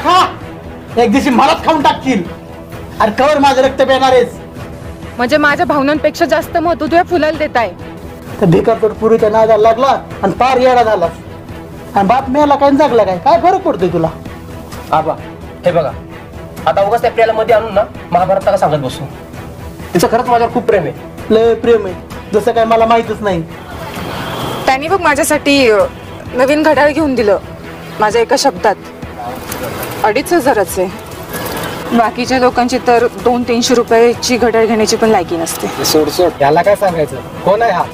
खा, एक दिवशी मलाच खाऊन टाकतील. अरे कवर माझं रक्त पेणार आहेस. म्हणजे माझ्या भावनांपेक्षा जास्त महत्व तुझ्या फुलाला देत आहे. तर भिकार तर पुरीच्या नादाला लागला आणि पार येडा झाला. आणि बाप मेला काय जगला काय, काय फरक पडतोय तुला? आबा हे बघा, आता उगाच त्या प्रियाला मध्ये आणून ना महाभारताला सांगत बसू. तिचं खरंच माझ्यावर खूप प्रेम आहे. लय प्रेम आहे, जसं काय मला माहितच नाही. त्यांनी बघ माझ्यासाठी नवीन घड्याळ घेऊन दिलं. माझ्या एका शब्दात 2,500 आहे. बाकीच्या लोकांची तर 200-300 रुपयाची घड्याळ घेण्याची पण लायकी नसते. सोड सोड, याला काय सांगायचं. कोण आहे हा?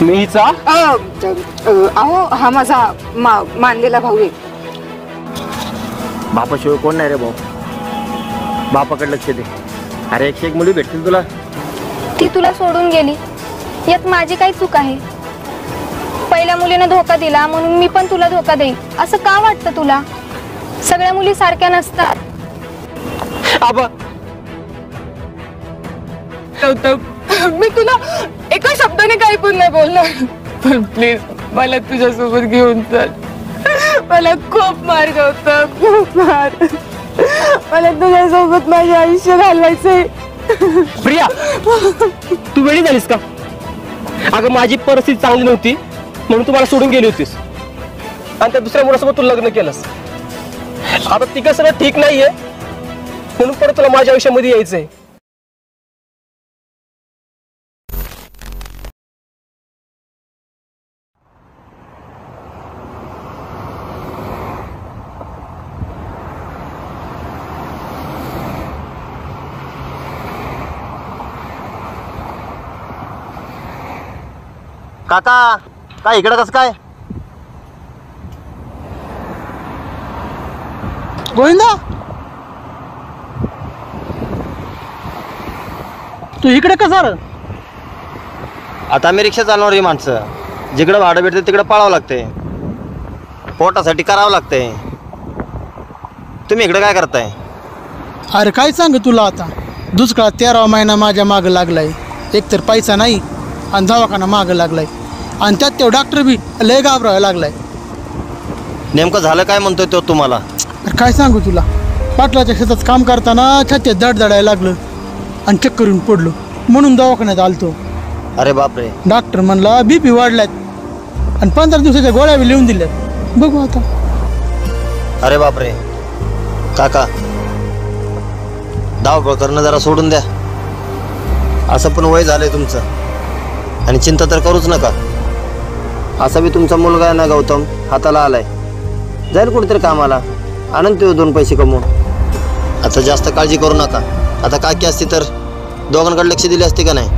मी हिचा अहो हा माझा मानलेला भाऊ आहे. बापाशिवाय कोण नाही रे भाऊ. बापाकडे लक्ष दे. अरे 101 मुली भेटतील तुला. ती तुला सोडून गेली, यात माझी काय चूक आहे? पहिल्या मुलीने धोका दिला म्हणून मी पण तुला धोका देईन असं का वाटतं तुला? सगळ्या मुली सारख्या नसतात. आबा मी तुला एका शब्दाने काही पण नाही बोलणार, पण प्लीज मला तुझ्यासोबत घेऊन चल. मला खूप मार गौतम, खूप मार. मला तुझ्यासोबत माझे आयुष्य घालवायचंय. प्रिया तू वेळी झालीस का? अगं माझी परिस्थिती चांगली नव्हती म्हणून तू मला सोडून गेली होतीस आणि त्या दुसऱ्या मुलासोबत तू लग्न केलंस. आता तिकडं सगळं ठीक नाहीये म्हणून परत तुला माझ्या आयुष्यामध्ये यायचंय. काका काय इकडं कसं काय? गोविंदा तू इकडे कसा रे? आता आम्ही रिक्षा चालवणारी माणसं, जिकडं भाडं भेटते तिकडं पळावं लागतंय, पोटासाठी करावं लागतंय. तुम्ही इकडे काय करताय? अरे काय सांग तुला, आता दुष्काळ 13वा महिना माझ्या मागं लागलाय. एकतर पैसा नाही आणि दवाखाना मागं लागलाय आणि त्यात तो डॉक्टर बी लय घाबरायला लागलाय. नेमकं झालं काय म्हणतोय तो तुम्हाला? अरे काय सांगू तुला, पाटलाच्या शेतात काम करताना छातीत धडधडायला लागलं आणि चक्कर येऊन पडलो म्हणून दवाखान्यात आलतो. अरे बापरे. डॉक्टर म्हणला BP वाढल्यात आणि 15 दिवसाच्या गोळ्या बी लिहून दिल्यात. बघू आता. अरे बापरे. काका धावपळ करणं जरा सोडून द्या. असं पण वय झालंय तुमचं आणि चिंता तर करूच नका. असा बी तुमचा मुलगा आहे ना गौतम, हाताला आलाय, जाईल कुठेतरी कामाला, आनंद तो 2 पैसे कमवून. आता जास्त काळजी करू नका. आता काकी असती तर दोघांकडे लक्ष दिले असते का नाही?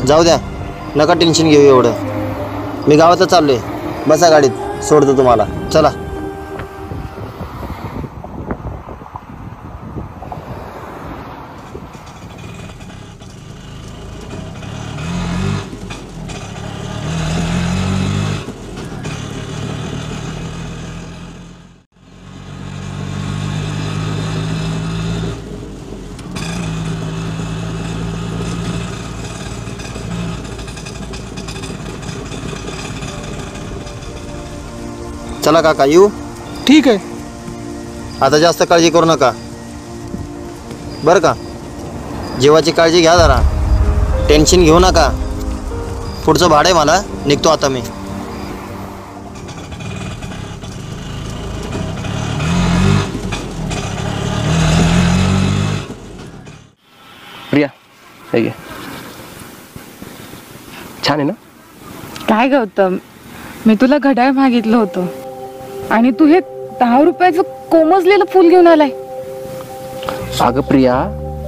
जाऊ द्या, नका टेन्शन घेऊ एवढं. मी गावातच चाललोय, बसा गाडीत, सोडतो तुम्हाला. चला. चला काका, येऊ? ठीक आहे. आता जास्त काळजी करू नका बरं का. जीवाची काळजी घ्या जरा, टेन्शन घेऊ नका. पुढचं भाडं आहे मला, निघतो आता मी. प्रिया हे घे. छान आहे ना? काय गौतम, मी तुला घड्याळ मागितलं होतं आणि तू हे 10 रुपयाचं कोमजलेलं फुल घेऊन आलाय. अगं प्रिया,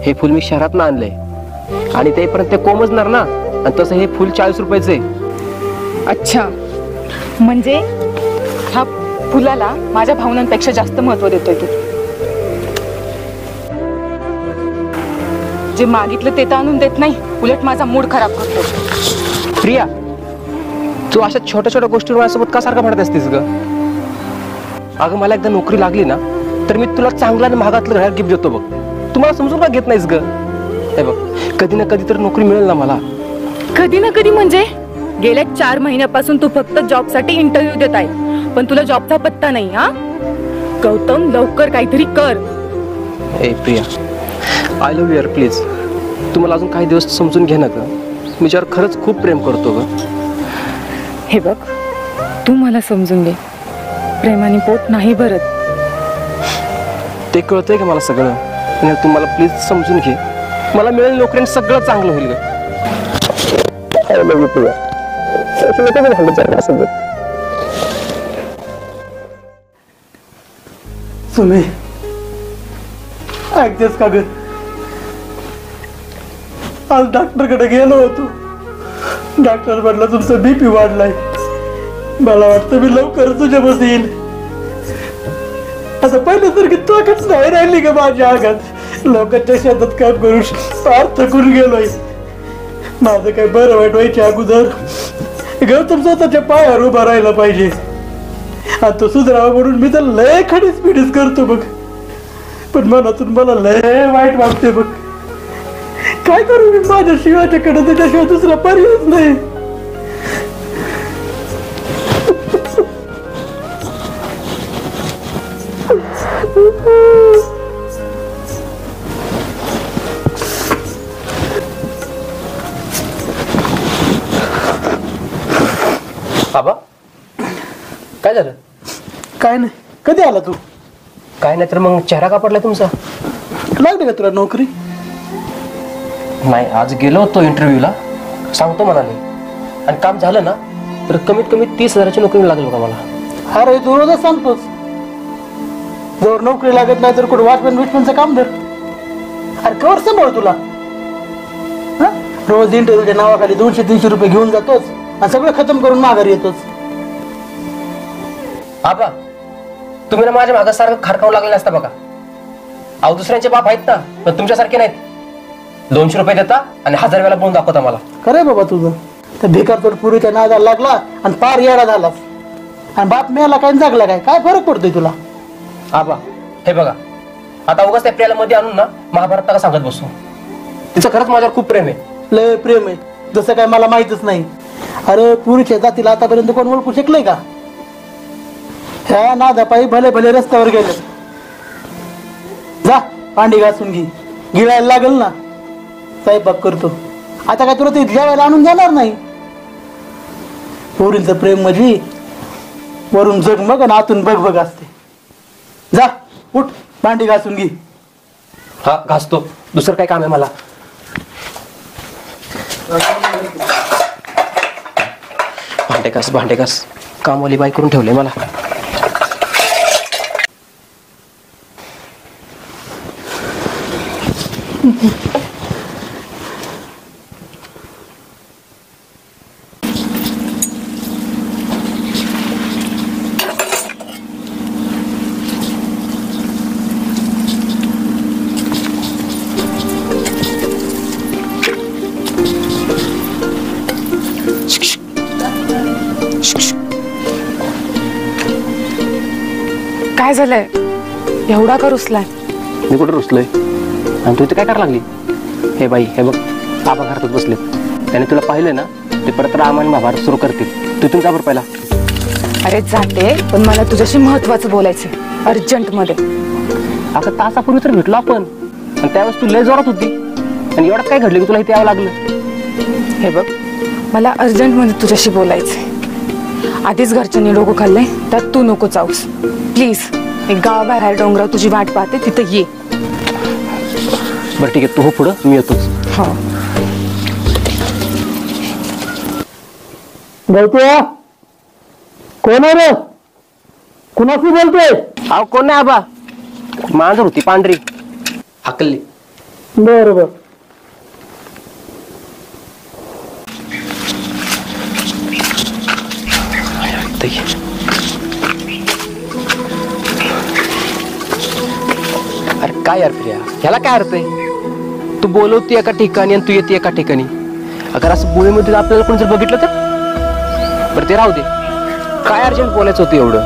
हे फुल मी शहरातनं आणलंय आणि ते परत ते कोमजणार ना, आणि तसं हे फुल 40 रुपयाचं आहे. अच्छा, म्हणजे ह्या फुलाला माझ्या भावनांपेक्षा जास्त महत्व देतोय तू. जे मागितलं ते तर आणून देत नाही, उलट माझा मूड खराब करतो. प्रिया, तू अशा छोट्या छोट्या गोष्टींवर माझ्यासोबत का सारखं भांडत असतेस ग? अगं मला एकदा नोकरी लागली ना तर मी तुला चांगला आणि महागातलं घड्याळ गिफ्ट देतो बघ. तू मला समजून का घेत नाहीस ग? हे बघ, कधी ना कधी तर नोकरी मिळेल ना मला. कधी ना कधी म्हणजे गेल्या 4 महिन्यापासून तू फक्त जॉबसाठी इंटरव्ह्यू देत आहे. पण तुला जॉबचा पत्ता नाही. हा गौतम, लवकर काहीतरी कर. ए Priya, I love your please. तू मला अजून काही दिवस समजून घे ना ग. मी तुझ्यावर खरंच खूप प्रेम करतो ग. हे बघ, तू मला समजून घे. प्रेमाने पोट नाही भरत. ते कळतंय का मला सगळं. आणि तू मला प्लीज समजून घे. मला मिळेल नोकरीने सगळं चांगलं होईल ग. I love you Priya. सुने, ऐकतेस का ग? आज डॉक्टरकडे गेलो होतो. डॉक्टर म्हटलं तुमचं बीपी वाढलाय. मला वाटतं मी लवकर तुझ्या बस येईल. असं पहिल्यासारखी ताकद नाही राहिली का माझ्या आगात. लोकांच्या शेतात काम करून फार थकून गेलोय. माझं काय बरं वाईट व्हायच्या अगोदर गौतम स्वतःच्या पायावर उभा राहायला पाहिजे. आणि तो सुधरावा म्हणून मी तर लय खडीच पिडीच करतो बघ. पण मनातून मला लय वाईट वाटते बघ. काय करू मी माझ्या शिवाच्याकडे, त्याच्याशिवाय दुसरा पर्यायच नाही. बाबा, काय झालं? काय नाही. कधी आला तू? काय नाही तर मग चेहरा का पडलाय तुमचा? लागली का तुला नोकरी? नाही, आज गेलो होतो इंटरव्ह्यूला, सांगतो म्हणाले. आणि काम झालं ना तर कमीत कमी 30,000ची नोकरी लागेल बघा मला. अरे तू रोजच सांगतोस. जर नोकरी लागत नाही तर कुठं वॉचमॅनचं काम धर. अरे कवर सांभाळ तुला. रोज इंटरव्ह्यूच्या नावाखाली 200-300 रुपये घेऊन जातोच आणि सगळं खतम करून माघारी येतोच. आबा, तुम्ही ना माझ्या मागे सारखं खारकावं लागले नसता बघा. अहो, दुसऱ्यांचे बाप आहेत ना, पण तुमच्यासारखे नाहीत. 200 रुपये देता आणि 1000 वेळा बोलून दाखवता मला. खरंय बाबा तुझं. तर भिकार तोड पुरीच्या नादाला लागला आणि पार येडा झालास. आणि बाप मेला काय जागला काय, काय फरक पडतोय तुला? आबा, हे बघा, आता उगाच त्या प्रियाला मध्ये आणून ना महाभारत नका सांगत बसू. तिचं खरंच माझ्यावर खूप प्रेम आहे. लय प्रेम आहे, जसं काय मला माहितच नाही. अरे पुरीच्या जातीला आतापर्यंत कोण ओळखू शकलंय का? ह्या नादापायी भले भले रस्त्यावर गेले. जा भांडी घासून घे, गिळायला लागल ना. स्वयंपाक करतो. आता काय तुला ते जेवायला आणून जाणार नाही. पोरींचं प्रेम म्हणजे वरून जगमग आणि आतून बघ असते. जा उठ, भांडी घासून घे. हा, घासतो. दुसरं काय काम आहे मला? भांडे घास. कामवाली बाई करून ठेवले मला. काय झालंय? एवढा का रुसलाय? मी कुठे रुसलोय? आणि तू इथे काय करायला लागली? हे बाई, हे बघ, बाबा घरातच बसले. त्याने तुला पाहिलं ना, ते परत रामायण महाभारत सुरू करतील. तू इथून जा बरं पहिला. अरे जाते, पण मला तुझ्याशी महत्वाचं बोलायचंय, अर्जंट मध्ये. अगं तासापूर्वी तर भेटलो आपण, आणि त्यावेळेस तू लय जोरात होती. आणि एवढं काय घडलं की तुला इथे यावं लागलं? हे बघ, मला अर्जंट मध्ये तुझ्याशी बोलायचंय. आधीच घरच्यांनी डोकं खाल्लंय, त्यात तू नको जाऊस प्लीज. एक गावाबाहेर डोंगराव तुझी वाट पाहते, तिथे ये. बरं ठीक आहे, तू हो पुढं, मी येतोच. हो. गौतया, कोण आहे रे? कुणाशी बोलतोय? अहो, कोण नाही आबा, मांजर होती पांढरी, हाकलली. बरोबर. अरे काय यार प्रिया, ह्याला काय अर्थ आहे? तू बोलवती एका ठिकाणी आणि तू येते एका ठिकाणी. अगर असं बोळीमध्ये आपल्याला कोण जर बघितलं तर? बरं ते राहू दे. काय अर्जंट बोलायचं होतं एवढं?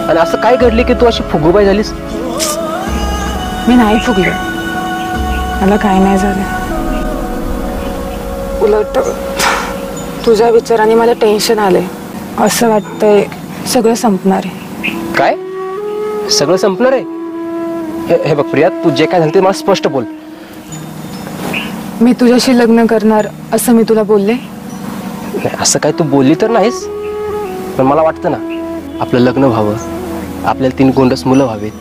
आणि असं काय घडले की तू अशी फुगूबाई झालीस? मी नाही फुगले, मला काय नाही झालं. उलट तुझ्या विचाराने मला टेन्शन आलंय. असं वाटतंय सगळं संपणार आहे. काय सगळं संपणार आहे? हे बघ प्रिया, तू जे काय झालं ते मला स्पष्ट बोल. मी तुझ्याशी लग्न करणार असं मी तुला बोलले? नाही, असं काय तू बोलली तर नाहीस, पण मला वाटतं ना आपलं लग्न व्हावं, आपल्याला 3 गोंडस मुलं व्हावेत.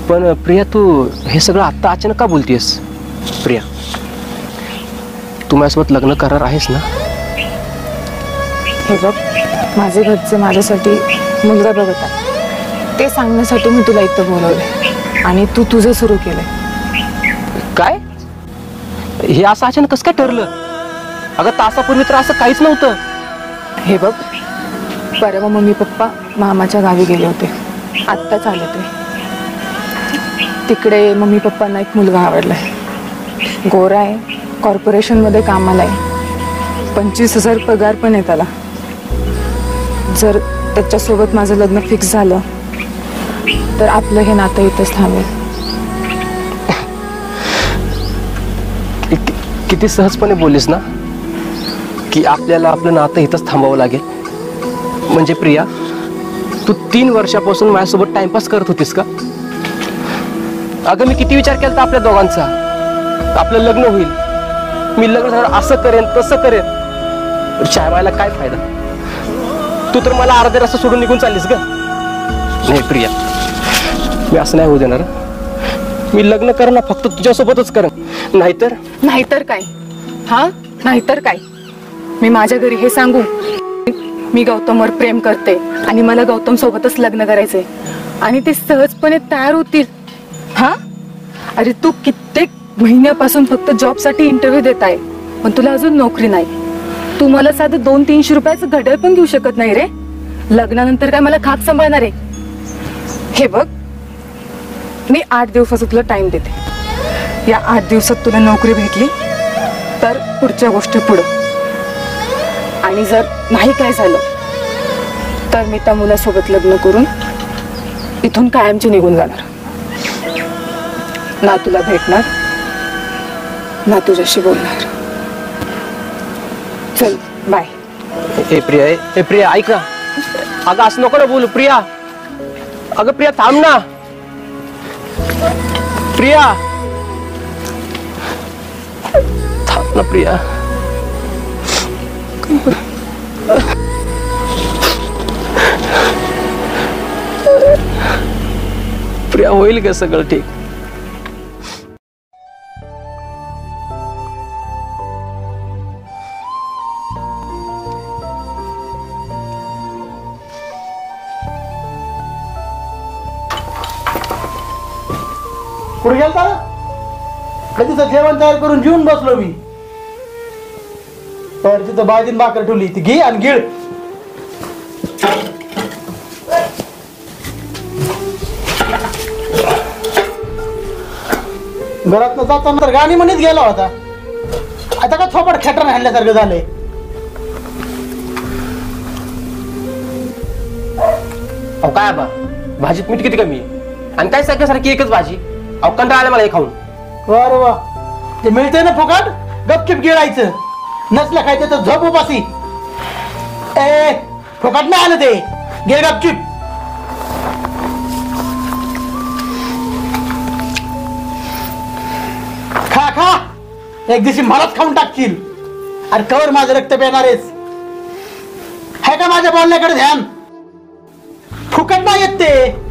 पण प्रिया, तू हे सगळं आत्ता अचानक का बोलतेस? प्रिया, तू माझ्यासोबत लग्न करणार आहेस ना? हे बघ, माझे घरचे माझ्यासाठी मुलगा बघत आहे, ते सांगण्यासाठी मी तुला इथं बोलवले आणि तू तुझं सुरू केलंय. काय? हे असं अचानक कसं काय ठरलं? अगं तासापूर्वी तर असं काहीच नव्हतं. हे बघ, परवा मम्मी पप्पा मामाच्या गावी गेले होते, आत्ताच आले ते. तिकडे मम्मी पप्पांना एक मुलगा आवडलाय, गोरा आहे, कॉर्पोरेशनमध्ये कामाला आहे, 25,000 पगार पण आहे त्याला. जर त्याच्यासोबत माझं लग्न फिक्स झालं तर आपलं हे नातं इथंच थांबेल. किती सहजपणे बोललीस ना की आपल्याला आपलं नातं इथंच थांबावं लागेल. म्हणजे प्रिया, तू 3 वर्षापासून माझ्यासोबत टाइमपास करत होतीस का? अगं मी किती विचार केला आपल्या दोघांचा, आपलं लग्न होईल, मी लग्न झालं असं करेन तसं करेन. शाळेला काय फायदा? तू तर मला अर्ध्या रस्ता सोडून निघून चाललीस ग. नाही प्रिया, मी असं नाही होऊ देणार. मी लग्न करणं फक्त तुझ्यासोबतच करेन. नाहीतर काय? हा, नाहीतर काय? मी माझ्या घरी हे सांगू मी गौतमवर प्रेम करते आणि मला गौतम सोबतच लग्न करायचंय आणि ते सहजपणे तयार होतील? हा, अरे तू कित्येक महिन्यापासून फक्त जॉबसाठी इंटरव्ह्यू देत आहे, पण तुला अजून नोकरी नाही. तू मला साधं 200-300 रुपयाचं घड्याळ पण घेऊ शकत नाही रे. लग्नानंतर काय मला खाक सांभाळणार आहे? हे बघ, मी 8 दिवसाचा तुला टाइम देते. या 8 दिवसात तुला नोकरी भेटली तर पुढच्या गोष्टी पुढं, आणि जर नाही काय झालं तर मी त्या मुलासोबत लग्न करून इथून कायमची निघून जाणार. ना तुला भेटणार ना तुझ्याशी बोलणार. चल बाय. ए प्रिया ऐक ना. अगं असं नको ना बोलू प्रिया. अगं प्रिया थांब ना. प्रिया थांब ना प्रिया. प्रिया होईल का सगळं ठीक? कुठे गेलता? कधीच जेवण तयार करून जेवून बसलो मी. तर तिथं भाजीन भाकर ठेवली, ती घे आणि गिळ. घरात जाताना तर गाणी म्हणत गेला होता, आता का थोपड खेटर हाणल्यासारखं झालंय. अहो काय बा, भाजीत मीठ किती कमी आहे आणि काय सारखी एकच भाजी. अहो कंटाळा आला मला हे खाऊन. वा वा, ते मिळतंय ना फुकट, गपचिप गिळायचं. नसलं खायचं तर झोप उपासी. ए फुकट नाही आलं ते, गिळ गपचिप. खा खा, एक दिवशी मलाच खाऊन टाकशील. अरे कवर माझं रक्त पेणारेस. आहे का माझ्या बोलण्याकडे ध्यान? फुकट नाही येत ते.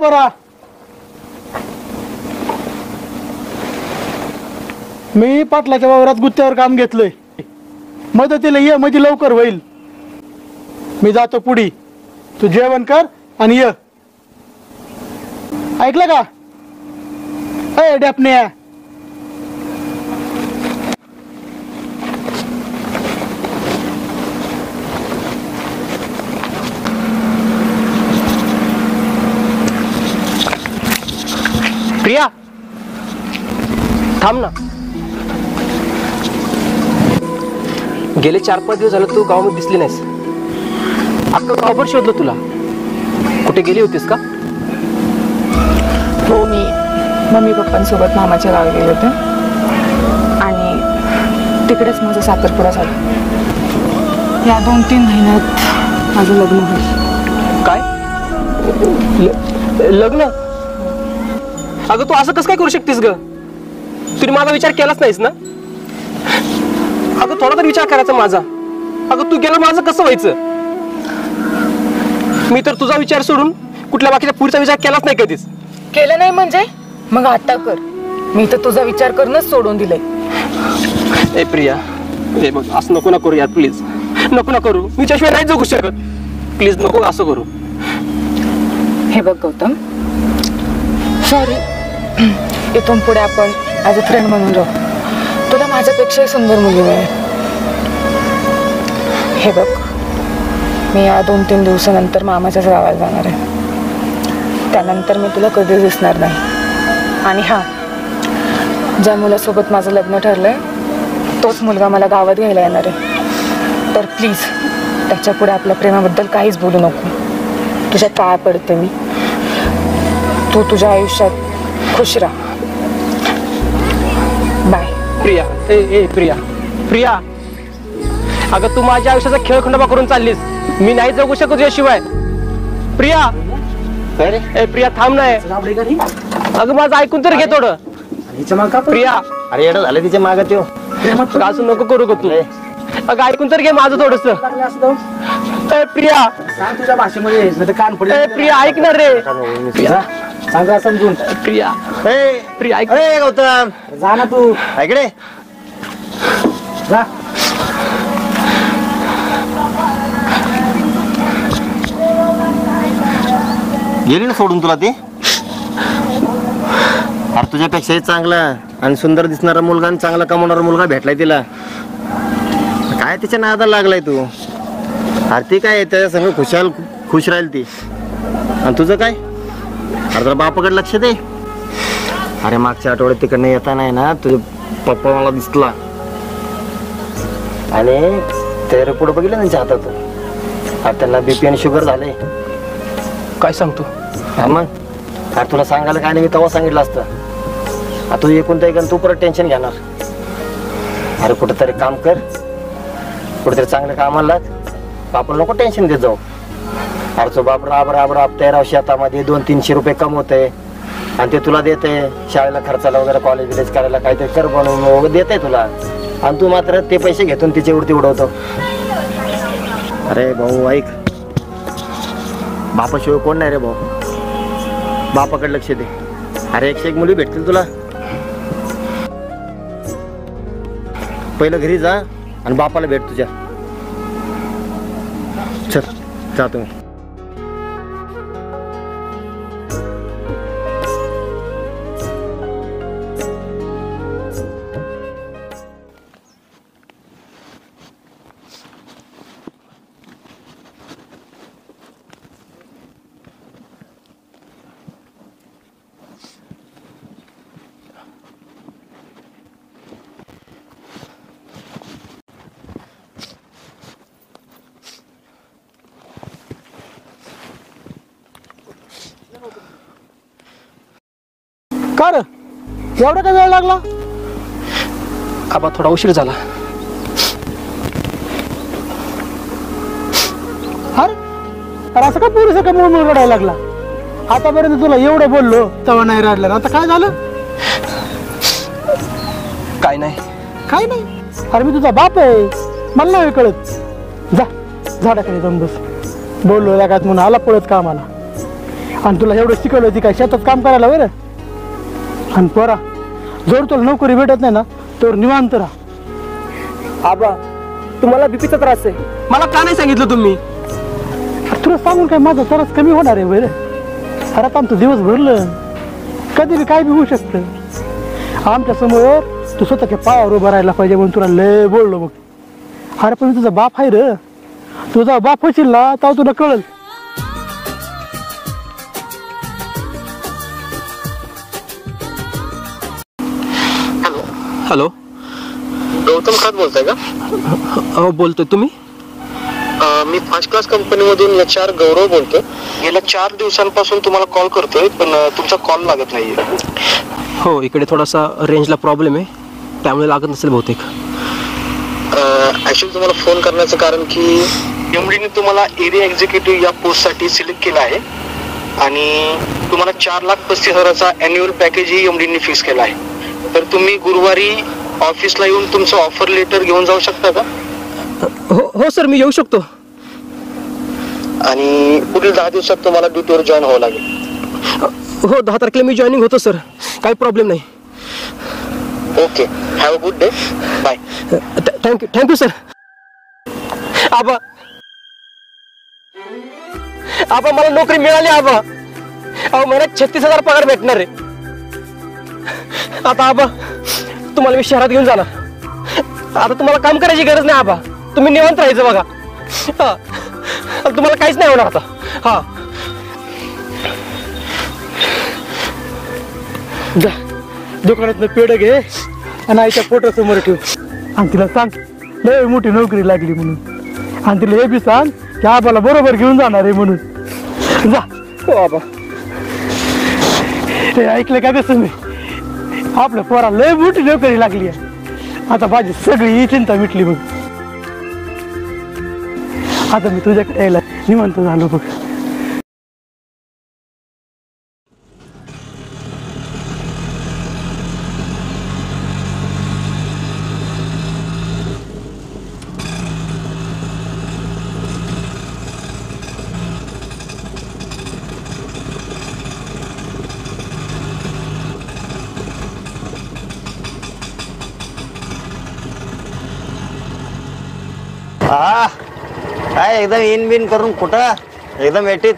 बरा, मी पाटलाच्या वावरात गुत्त्यावर काम घेतलंय. मदतीला ये, म्हणजे लवकर होईल. मी जातो पुढी, तू जेवण कर आणि ये. ऐकलं का? ए डेपण्या. प्रिया थांब ना. गेले 4-5 दिवस झालं तू गावामध्ये दिसली नाहीस. अख्खं गावभर शोधलं तुला. कुठे गेली होतीस का? हो, मी मम्मी पप्पांसोबत मामाच्या गावी गेले होते आणि तिकडेच माझा साखरपुडा झाला. या 2-3 महिन्यात माझं लग्न होईल. काय? लग्न? अगं तू असं कसं काय करू शकतेस ग? तुम्ही माझा विचार केलाच नाहीस ना? अगं थोडा तर विचार करायचा माझा. अगं तू गेलं माझं कसं व्हायचं? मी तर तुझा विचार सोडून कुठल्या बाकीच्या पुढचा विचार केलाच नाही कधीच. केलं नाही म्हणजे मग आता कर. मी तर तुझा विचार करूनच सोडून दिलंय. ए प्रिया, हे बघ असं नको ना करू यार, प्लीज नको ना करू. मी त्याशिवाय नाही जगू शकत. प्लीज नको असं करू. हे बघ गौतम, सॉरी. इथून पुढे आपण ॲज अ फ्रेंड म्हणून राहू. तुला माझ्यापेक्षाही सुंदर मुली मिळेल. हे बघ, मी या 2-3 दिवसानंतर मामाच्याच गावाला जाणार आहे. त्यानंतर मी तुला कधीच दिसणार नाही. आणि हां, ज्या मुलासोबत माझं लग्न ठरलंय तोच मुलगा मला गावात घ्यायला येणार आहे. तर प्लीज त्याच्या पुढे आपल्या प्रेमाबद्दल काहीच बोलू नको. तुझ्या पाया पडते मी. तू तुझ्या आयुष्यात खुश राहा. बाय. प्रिया, ए प्रिया, प्रिया, अगं तू माझ्या आयुष्याचा खेळ खंडोबा करून चाललीस. मी नाही जगू शकत तुझ्याशिवाय. प्रिया, ए प्रिया थांब नाही. अगं माझं ऐकून तर घे थोडं. प्रिया, अरे एवढं झालं तिच्या मागं त्यो. असं नको करू ग तू. अगं ऐकून तर घे माझं थोडस. ए प्रिया, तुझ्या भाषेमध्ये कान ए प्रिया ऐक ना रे. प्रिया सांगा समजून. प्रिया, प्रिया ऐक. अरे गौतम, जा ना तू. ऐकडे जा. गेली ना सोडून तुला ती? अरे तुझ्यापेक्षाही चांगला आणि सुंदर दिसणारा मुलगा आणि चांगला कमवणारा मुलगा भेटलाय तिला. काय तिच्या नादाला लागलाय तू? अरे ती काय त्याच्या संग खुश राहील ती. आणि तुझं काय? अरे जरा बापाकडे लक्ष दे. अरे मागच्या आठवड्यात तिकडनं येताना आहे ना तुझे पप्पा मला दिसला आणि ते रिपोर्ट बघितलं त्यांच्या हातात. अरे त्यांना बीपी आणि शुगर झाले. काय सांगतो? हा मग, अरे तुला सांगायला काय नाही, मी तेव्हा सांगितलं असतं. आता तू एकूण तर तू परत टेन्शन घेणार. अरे कुठेतरी काम कर, कुठेतरी चांगलं कामाला लाग. बापाला नको टेन्शन देत जाऊ. अरे तो बाप राब 13 शेतामध्ये 200-300 रुपये कमवते आणि ते तुला देते शाळेला खर्चाला वगैरे, कॉलेज बिलेज करायला काहीतरी कर बनवून वगैरे देते तुला. आणि तू मात्र ते पैसे घेतून तिच्यावरती उडवतो. अरे भाऊ ऐक, बापाशिवाय कोण नाही रे भाऊ. बापाकडे लक्ष दे. अरे 101 मुली भेटतील तुला. पहिलं घरी जा आणि बापाला भेट तुझ्या. चल जा तुम्ही. का रे एवढा काय वेळ लागला? आबा थोडा उशीर झाला. अरे असं का पुरेसं का मूळ रडायला लागला? आतापर्यंत तुला एवढं बोललो तेव्हा नाही रडलं. आता काय झालं? काय नाही. काय नाही? अरे मी तुझा बाप आहे, मला नाही कळत. जा झाडाखाली जाऊन बस. बोललो लागात म्हणून आला पळत कामाला. आणि तुला एवढं शिकवलं होती काय शेतात काम करायला बरं? आणि पोरा जोर तुला नोकरी भेटत नाही ना तर निवांत राहा. आबा तुम्हाला बीपीचा त्रास आहे, मला का नाही सांगितलं तुम्ही? तुला सांगून काय माझा त्रास कमी होणार आहे बरं? अरे आता आमचं दिवस भरलं, कधी बी काय बी होऊ शकतं. आमच्या समोर तू स्वतःच्या पायावर उभं राहायला पाहिजे म्हणून तुला लय बोललो बघ. अरे पण तुझा बाप आहे रे, तुझा बाप होशील ना तेव्हा तुला कळल. हॅलो गौतम खात बोलताय का? हो बोलतोय. तुम्ही? मी फर्स्ट क्लास कंपनीमधून HR गौरव बोलतोय. गेल्या 4 दिवसांपासून तुम्हाला कॉल करतोय पण तुमचा कॉल लागत नाहीये. हो, इकडे थोडासा रेंजला प्रॉब्लेम आहे, त्यामुळे लागत नसेल बहुतेक. ऍक्च्युली तुम्हाला फोन करण्याचं कारण की एमडीने तुम्हाला एरिया एक्झिक्युटिव्ह या पोस्टसाठी सिलेक्ट केला आहे आणि तुम्हाला 4,35,000चा अॅन्युअल पॅकेज ही एमडीने फिक्स केला आहे. तर तुम्ही गुरुवारी ऑफिसला येऊन तुमचं ऑफर लेटर घेऊन जाऊ शकता का? हो सर, मी येऊ शकतो. आणि पुढील 10 दिवसात तुम्हाला ड्युटीवर जॉईन व्हावं लागेल. हो, 10 तारखेला मी जॉईनिंग होतो सर, काही प्रॉब्लेम नाही. Okay, have a good day. Bye. Thank you sir. आबा मला नोकरी मिळाली आबा. अहो, महिन्यात 36,000 पगार भेटणार आहे. आता आबा तुम्हाला मी शहरात घेऊन जाणार. आता तुम्हाला काम करायची गरज नाही आबा, तुम्ही निवांत राहायचं बघा. हा, तुम्हाला काहीच नाही होणार आता. हा, जा दुकानातनं पेढं घे आणि आईच्या पोटासमोर ठेव आणि तिला सांग लय मोठी नोकरी लागली म्हणून. आणि तिला हे बी सांग की आबाला बरोबर घेऊन जाणार आहे म्हणून. जा. हो आबा. हे ऐकलं का कसं मी? आपल्या पोराला लय मोठी नोकरी लागली आहे. आता माझी सगळी चिंता मिटली बघ. आता मी तुझ्याकडे यायला निवांत झालो बघ. हा, काय एकदम इन बिन करून कुठं एकदम एटीत.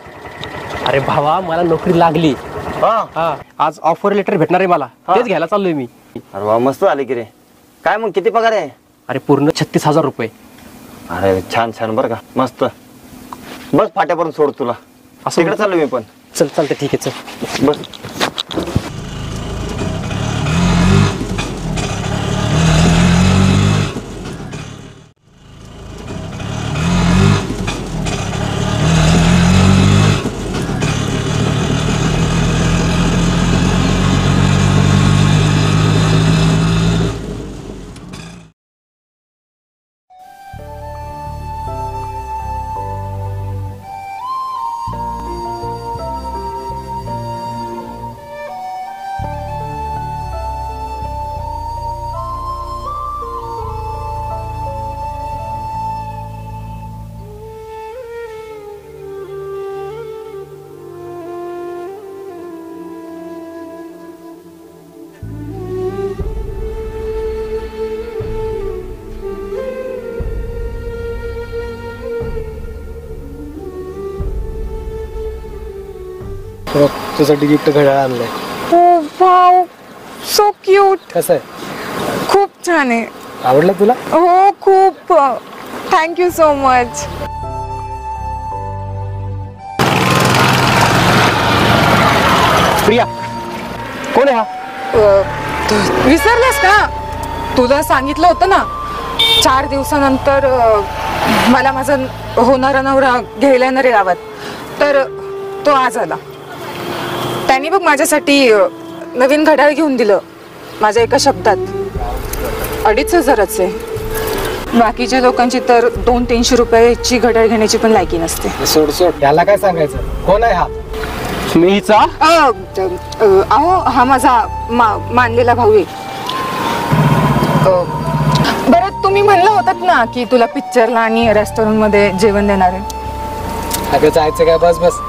अरे भावा, मला नोकरी लागली. हा, आज ऑफर लेटर भेटणार आहे मला, तेच घ्यायला चाललोय मी. अरे वा, मस्त झाली की रे. काय मग किती पगार आहे? अरे पूर्ण 36,000 रुपये. अरे छान छान बरं का, मस्त. बस फाट्यापर्यंत सोड तुला. असं तिकडे चाललो मी पण. चल चालतं, ठीक आहे, चल बस. तुझ्यासाठी गिफ्ट घड्याळ आणलंय. हो वाव, सो क्यूट. कसं आहे? खूप छान आहे. आवडलं तुला? हो खूप. Thank you so much. प्रिया, कोण आहे हा? विसरलास का? तुला सांगितलं होतं ना 4 दिवसानंतर मला माझा होणारा नवरा घ्यायला येणार आहे गावात. तर तो आज आला. त्याने बघ माझ्यासाठी नवीन घड्याळ घेऊन दिलं. माझ्या एका शब्दात 2,500 आहे. बाकीच्या लोकांची तर 200-300 रुपयाची घड्याळ घेण्याची पण लायकी नसते. सोड सोड, याला काय सांगायचं? कोण आहे हा? मीचा? अहो, हा माझा मानलेला भाऊ आहे. बरं, तुम्ही म्हणलं होतात ना की तुला पिक्चरला आणि रेस्टॉरंट मध्ये जेवण देणार आहे. अगं जायचं काय? बस बस,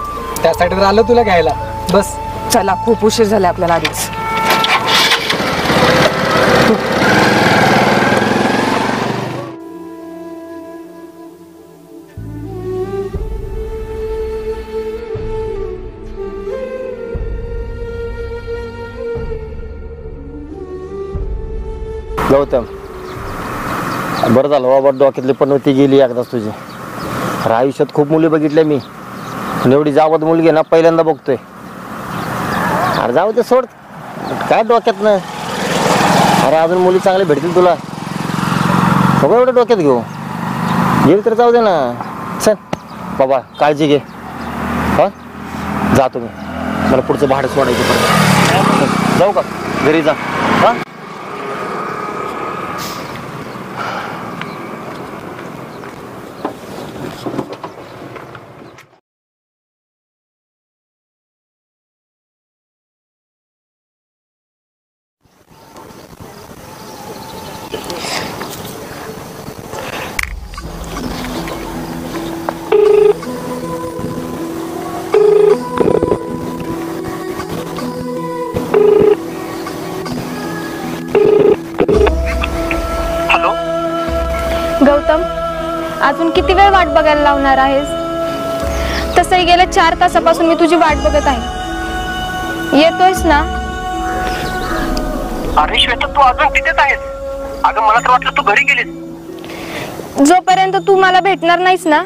त्यासाठी तर आलं तुला घ्यायला. बस चला, खूप उशीर झाला आपल्याला आधीच. गौतम, बरं झालं बाबा, डोक्यातली पनवती गेली एकदाच तुझी. अरे आयुष्यात खूप मुली बघितल्या मी, पण एवढी जावत मुलगी ना पहिल्यांदा बघतोय. अरे जाऊ दे, सोड काय डोक्यात ना. अरे अजून मुली चांगल्या भेटतील तुला. बघा एवढं डोक्यात घेऊ, गेली तर जाऊ दे ना. चल बाबा काळजी घे. हा जा तुम्ही, मला पुढचं भाडं सोडायचं परत. जाऊ का घरी जा. हा गौतम, अजून किती वेळ वाट बघायला लावणार आहेस? तसंही गेल्या 4 तासापासून मी तुझी वाट बघत आहे. येतोयस ना? अरे श्वेता, तू अजून तिथेच आहेस? अगं मला तर वाटलं तू घरी गेलीस. जोपर्यंत तू मला भेटणार नाहीस ना,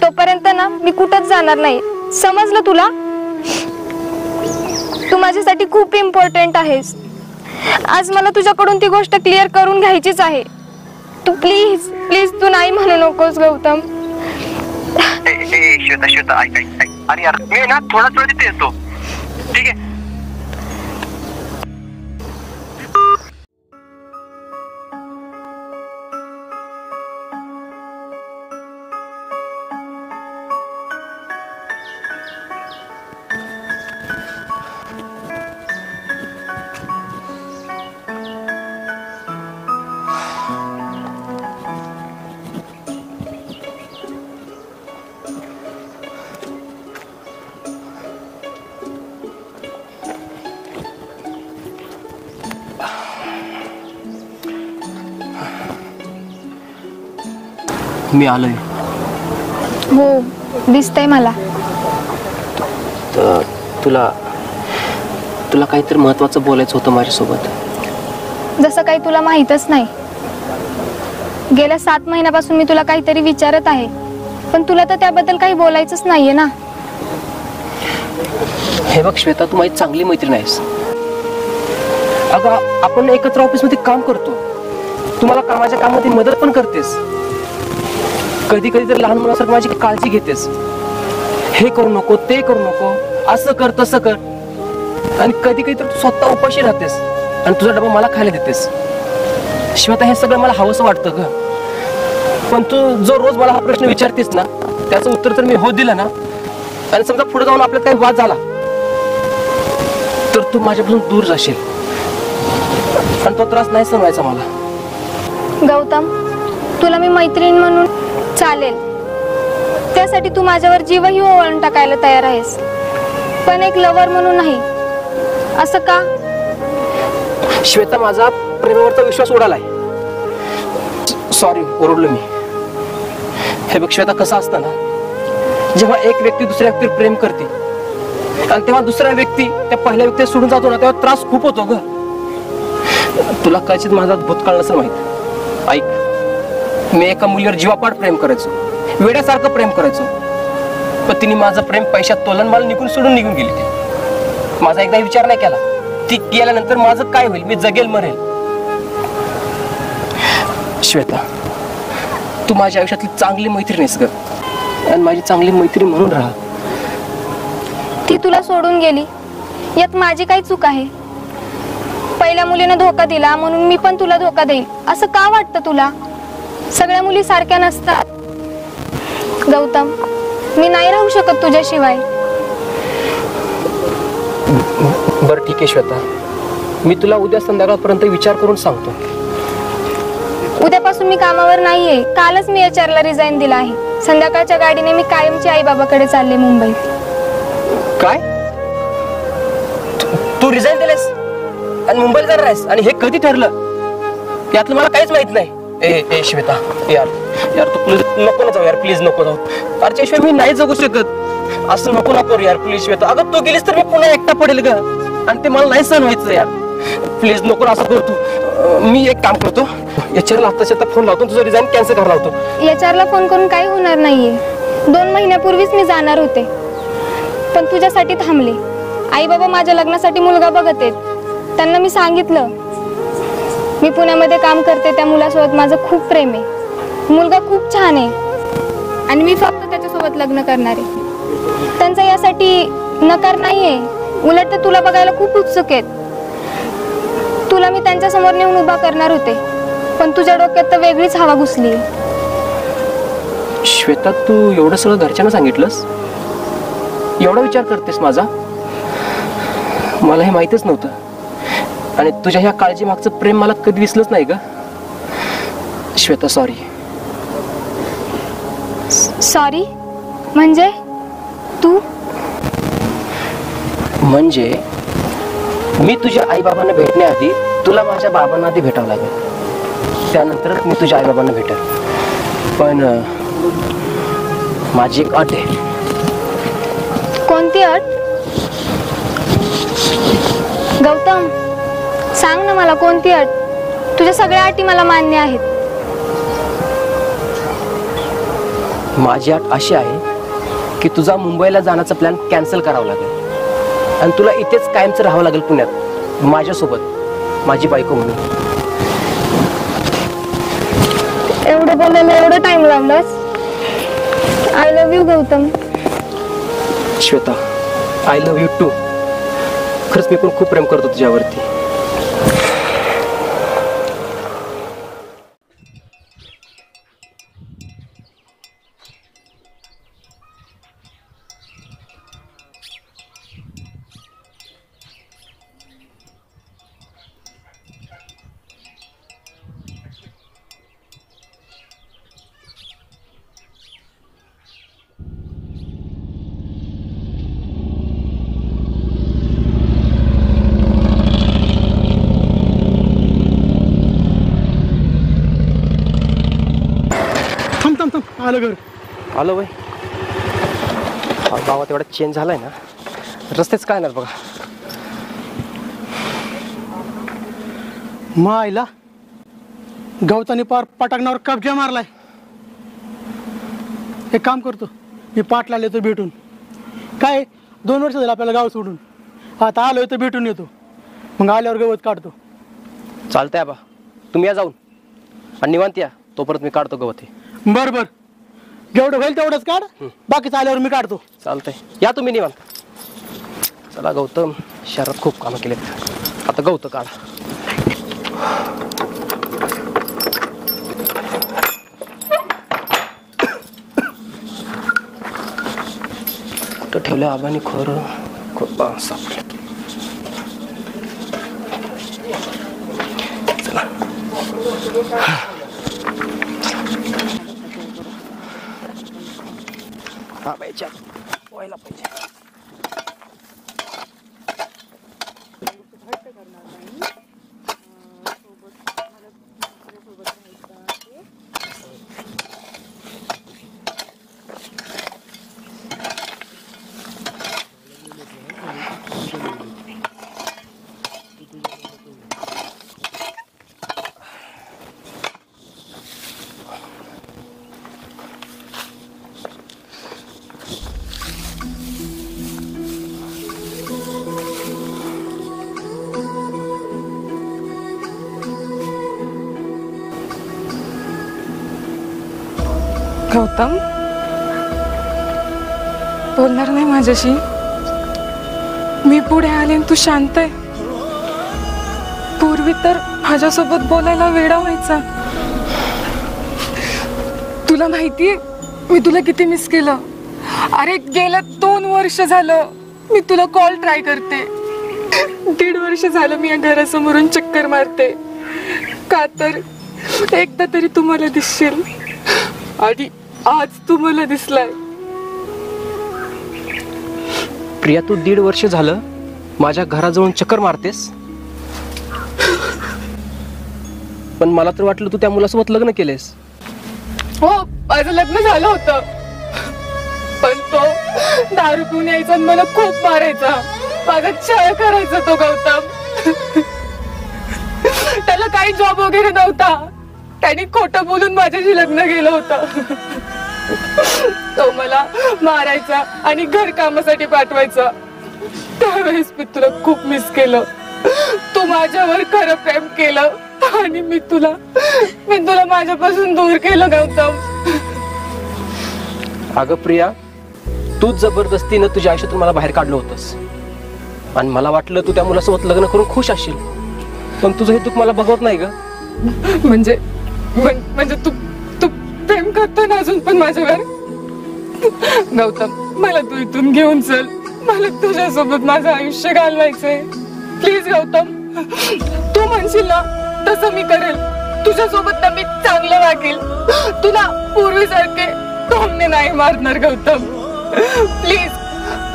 तोपर्यंत ना मी कुठंच जाणार नाही. समजलं तुला? तू माझ्यासाठी खूप इम्पॉर्टंट आहेस. आज मला तुझ्याकडून ती गोष्ट क्लिअर करून घ्यायचीच आहे. तू प्लीज प्लीज तू नाही म्हणू नकोस गौतम. श्वेता श्वेता ऐक ऐक ऐक. अरे यार मी ना थोडा वेळ तिथे येतो, ठीक आहे? मी आलोय. हो दिसतंय मला. तुला तुला काहीतरी महत्वाचं बोलायचं होतं माझ्यासोबत. जसं काही तुला माहीतच नाही. गेल्या 7 महिन्यापासून मी तुला काहीतरी विचारत आहे, पण तुला तर त्याबद्दल काही बोलायचंच नाहीये ना. हे बघ श्वेता, तू माझी चांगली मैत्रीण आहेस. अगं आपण एकत्र ऑफिसमध्ये काम करतो, तुम्हाला कामाच्या कामामध्ये मदत पण करतेस. कधी कधी तर लहान मुलासारखं माझी काळजी घेतेस. हे करू नको, ते करू नको, असं कर तसं कर. आणि कधी कधी तर तू स्वतः उपाशी राहतेस आणि तुझा डबा मला खायला देतेस. श्वेता, हे सगळं मला हवंसं वाटतं ग. पण तू जो रोज मला हा प्रश्न विचारतेस ना, त्याचं उत्तर तर मी हो दिलं ना, आणि समजा पुढे जाऊन आपल्यात काही वाद झाला तर तू माझ्यापासून दूर जाशील आणि तो त्रास नाही सहवायचा मला. गौतम, तुला मी मैत्रीण म्हणून चालेल, त्यासाठी तू माझ्यावर जीवही ओवाळून टाकायला तयार आहेस, पण एक लवर म्हणून नाही. असं का? श्वेता, माझा प्रेमावरचा विश्वास उडालाय. सॉरी, ओरडलो मी. हे बघ श्वेता, कसं असतं ना, जेव्हा एक व्यक्ती दुसऱ्या व्यक्तीवर प्रेम करते आणि तेव्हा दुसरा व्यक्ती त्या पहिल्या व्यक्तीला सोडून जातो ना, तेव्हा त्रास खूप होतो ग. तुला कदाचित माझा भूतकाळ नसेल माहित. ऐक, मी एका मुलीवर जीवापाड प्रेम करायचो, वेड्यासारखं प्रेम करायचो, पण तिने माझं प्रेम पैशात तोलन मला निघून सोडून निघून गेली. ती माझा एकदा विचार नाही केला, ती गेल्यानंतर माझं काय होईल, मी जगेल मरेल. श्वेता, तू माझ्या आयुष्यातली चांगली मैत्रीण आहेस ग, आणि माझी चांगली मैत्रीण म्हणून राहा. ती तुला सोडून गेली, यात माझी काय चूक आहे? पहिल्या मुलीने धोका दिला म्हणून मी पण तुला धोका देईल असं का वाटतं तुला? सगळ्या मुली सारख्या नसतात गौतम. मी नाही राहू शकत तुझ्याशिवाय. बरं ठीक आहे श्वेता, मी तुला उद्या संध्याकाळपर्यंत विचार करून सांगतो. उद्यापासून मी कामावर नाहीये. कालच मी HR ला रिझाईन दिला आहे. संध्याकाळच्या गाडीने मी कायमची आई बाबाकडे चालले मुंबईत. काय? तू रिझाईन दिलेस आणि मुंबईला जाणार आहेस, आणि हे कधी ठरलं यातलं मला काहीच माहित नाही. ए श्वेता, यार यार तू प्लीज नको ना जाऊ यार, प्लीज नको जाऊ. त्याच्याशिवाय मी नाही जगू शकत. असं नको नको यार, प्लीज श्वेता. अगं तू गेलीस तर मी पुन्हा एकटा पडेल ग, आणि ते मला नाही सहन व्हायचं यार. प्लीज नको असं करतो. मी एक काम करतो, HR ला आता फोन लावतो, तुझं रिझाईन कॅन्सल करायला लावतो. HR ला फोन करून काही होणार नाहीये. 2 महिन्यापूर्वीच मी जाणार होते, पण तुझ्यासाठी थांबले. आई बाबा माझ्या लग्नासाठी मुलगा बघत आहेत. त्यांना मी सांगितलं मी पुण्यामध्ये काम करते, त्या मुलासोबत माझं खूप प्रेम आहे. मुलगा खूप छान आहे आणि मी फक्त त्याच्यासोबत लग्न करणार आहे. त्यांचा यासाठी नकार नाहीये, उलट ते तुला बघायला खूप उत्सुक आहेत. तुला मी त्यांच्या समोर नेऊन उभा करणार होते, पण तुझ्या डोक्यात तर वेगळीच हवा घुसली. श्वेता, तू एवढं सगळं घरच्यांना सांगितलंस? एवढा विचार करतेस माझा? मला हे माहितच नव्हतं आणि तुझ्या ह्या काळजी मागचं प्रेम मला कधी दिसलंच नाही ग श्वेता. सॉरी. सॉरी म्हणजे? तू म्हणजे मी तुझ्या आईबाबांना भेटण्याआधी तुला माझ्या बाबांना आधी भेटावं लागेल, त्यानंतरच मी तुझ्या आईबाबांना भेटेल. पण माझी एक अट आहे. कोणती अट? गौतम, सांग ना मला, कोणती अट? तुझ्या सगळ्या अटी मला मान्य आहेत. माझी अट अशी आहे की तुझा मुंबईला जाण्याचा प्लॅन कॅन्सल करावा लागेल आणि तुला इथेच कायमचं राहावं लागेल पुण्यात माझ्यासोबत, माझी बायको म्हणून. एवढं बोलायला एवढं टाइम लावलास? I love you Gautam. Shweta, I love you too. खरंच मी पण खूप प्रेम करतो तुझ्यावरती. आलं घर. आलो बाई. गावात एवढा चेंज झालाय ना, रस्तेच काय नाही बघा. मायला गवताने पार पटाकणावर कब्जा मारलाय. एक काम करतो, मी पाटला येतो भेटून. काय 2 वर्ष झालं आपल्याला गाव सोडून, आता आलोय तर भेटून येतो, मग आल्यावर गवत काढतो. चालतंय आबा, तुम्ही या जाऊन आणि निवांत या, तोपर्यंत मी काढतो गवत. बर बर, जेवढं होईल तेवढंच काढ, बाकीचं आल्यावर मी काढतो. चालतंय, या तुम्ही निवांत. चला गौतम, शहरात खूप कामं केलेत, आता गवत काढा. तो ठेवलं आबानी खरं खूप सापडलं. चला हा बाईच्या व्हायला पाहिजे. गौतम, बोलणार नाही माझ्याशी? मी पुढे आले आणि तू शांत आहे. पूर्वी तर माझ्यासोबत बोलायला वेडा व्हायचा. तुला माहितीये मी तुला किती मिस केलं. अरे गेलं 2 वर्ष झालं मी तुला कॉल ट्राय करते. 1.5 वर्ष झालं मी या घरासमोरून चक्कर मारते. का तर एकदा तरी तुम्हाला दिसशील, आणि आज तू मला दिसलाय. प्रिया, तू 1.5 वर्ष झालं माझ्या घराजवळून चक्कर मारतेस, पण मला तर वाटलं तू त्या मुलासोबत लग्न केलेस. हो, माझं लग्न झालं होतं, पण तो दारू पिऊन यायचा आणि मला खूप मारायचा, माझा छळ करायचा तो गौतम. त्याला काही जॉब वगैरे नव्हता, त्याने खोटं बोलून माझ्याशी लग्न केलं होतं. तो मला मारायचा आणि घर कामासाठी पाठवायचा. त्यावेळेस मी तुला खूप मिस केलं. तू माझ्यावर खरं प्रेम केलं आणि मी तुला माझ्यापासून दूर केलं गौतम. अगं प्रिया, तूच जबरदस्तीनं तुझ्या आयुष्यातून मला बाहेर काढलं होतंस आणि मला वाटलं तू त्या मुलासोबत लग्न करून खुश असशील, पण तुझं हे दुःख मला बघवत नाही ग. म्हणजे तू प्रेम करतो ना अजून पण माझ्यावर. गौतम, मला तू इथून घेऊन चल. मला तुझ्यासोबत माझं आयुष्य घालवायचंय. प्लीज गौतम, तू म्हणशील ना तसं मी करेल. तुझ्यासोबत ना मी चांगलं वागेल. तुला पूर्वीसारखे टोमणे नाही मारणार गौतम. प्लीज,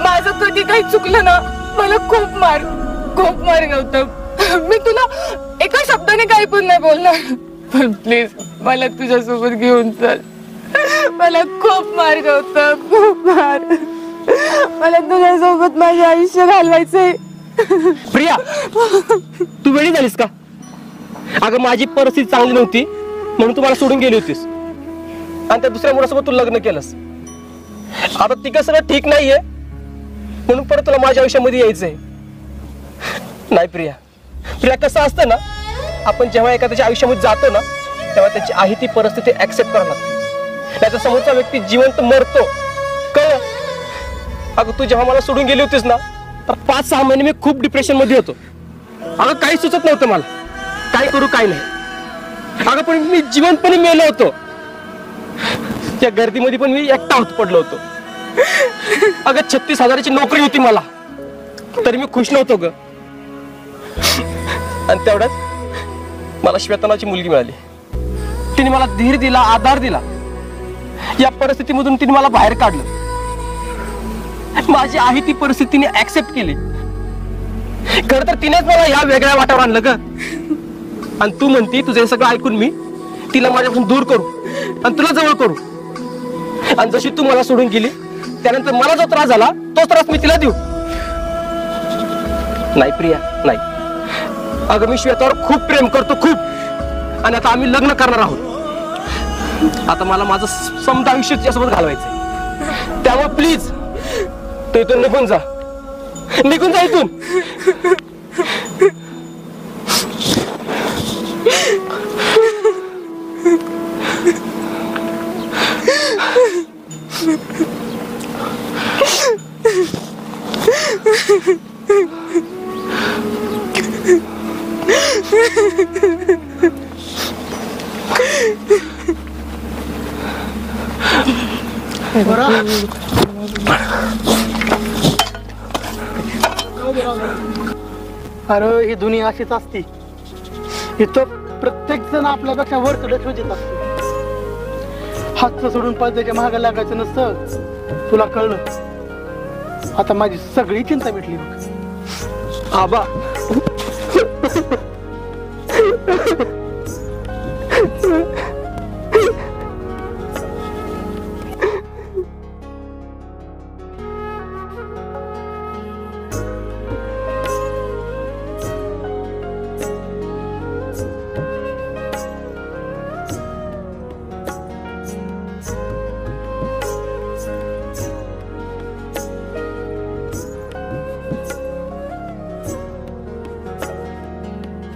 माझं कधी काही चुकलं ना मला खूप मार गौतम. मी तुला एका शब्दाने काही पण नाही बोलणार, पण प्लीज मला तुझ्यासोबत घेऊन चल. मला खूप मार गौतम, खूप मार. मला तुझ्यासोबत माझे आयुष्य घालवायचंय. प्रिया, तू वेळी झालीस का? अगं माझी परिस्थिती चांगली नव्हती म्हणून तू मला सोडून गेली होतीस आणि त्या दुसऱ्या मुलासोबत तू लग्न केलंस. आता तिकडे सगळं ठीक नाहीये म्हणून परत तुला माझ्या आयुष्यामध्ये यायचंय. नाही प्रिया, कसं असतं ना, आपण जेव्हा एखाद्याच्या आयुष्यामध्ये जातो ना तेव्हा त्याची आहे ती परिस्थिती ऍक्सेप्ट करावी लागते, नाहीतर समोरचा व्यक्ती जिवंत मरतो. कळलं? अगं तू जेव्हा मला सोडून गेली होतीस ना तर 5-6 महिने मी खूप डिप्रेशन मध्ये होतो. अगं काही सुचत नव्हतं मला, काय करू काय नाही. अगं पण मी जिवंतपणे मेलो होतो. त्या गर्दीमध्ये पण मी एकटा होत पडलो होतो. अगं 36,000ची नोकरी होती मला, तरी मी खुश नव्हतो ग. आणि तेवढ्यात मला श्वेतनाची मुलगी मिळाली. तिने मला धीर दिला, आधार दिला. या परिस्थितीमधून तिने मला बाहेर काढलं. माझी आहे ती परिस्थितीने ऍक्सेप्ट केली. खरं तर तिनेच मला या वेगळ्या वाटावर आणलं ग. आणि तू म्हणती तुझं हे सगळं ऐकून मी तिला माझ्यापासून दूर करू आणि तुला जवळ करू. आणि जशी तू मला सोडून गेली त्यानंतर मला जो त्रास झाला तोच त्रास मी तिला देऊ? नाही प्रिया, नाही. अगं मी श्वेतावर खूप प्रेम करतो, खूप. आणि आता आम्ही लग्न करणार आहोत. आता मला माझं समजा आयुष्य तिच्यासोबत घालवायचंय. त्यामुळे प्लीज तू इथून निघून जा इथून. अरे ही दुनिया अशीच असती. इथं प्रत्येक जण आपल्यापेक्षा वर चढत येत असतो. हातचं सोडून पाहिजे महागा लागायचं नसतं. तुला कळलं? आता माझी सगळी चिंता मिटली बघ. आबा